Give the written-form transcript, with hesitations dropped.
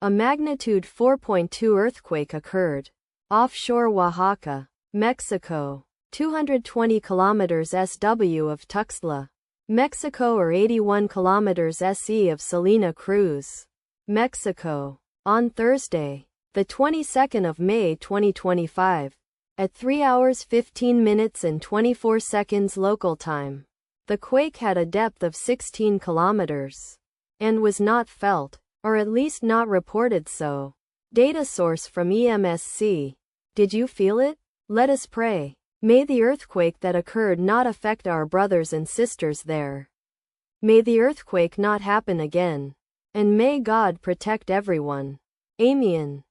A magnitude 4.2 earthquake occurred offshore Oaxaca, Mexico, 220 kilometers SW of Tuxtla, Mexico, or 81 kilometers SE of Salina Cruz, Mexico, on Thursday, the 22nd of May 2025, at 3 hours 15 minutes and 24 seconds local time. The quake had a depth of 16 kilometers and was not felt, or at least not reported so. Data source from EMSC. Did you feel it? Let us pray. May the earthquake that occurred not affect our brothers and sisters there. May the earthquake not happen again. And may God protect everyone. Amen.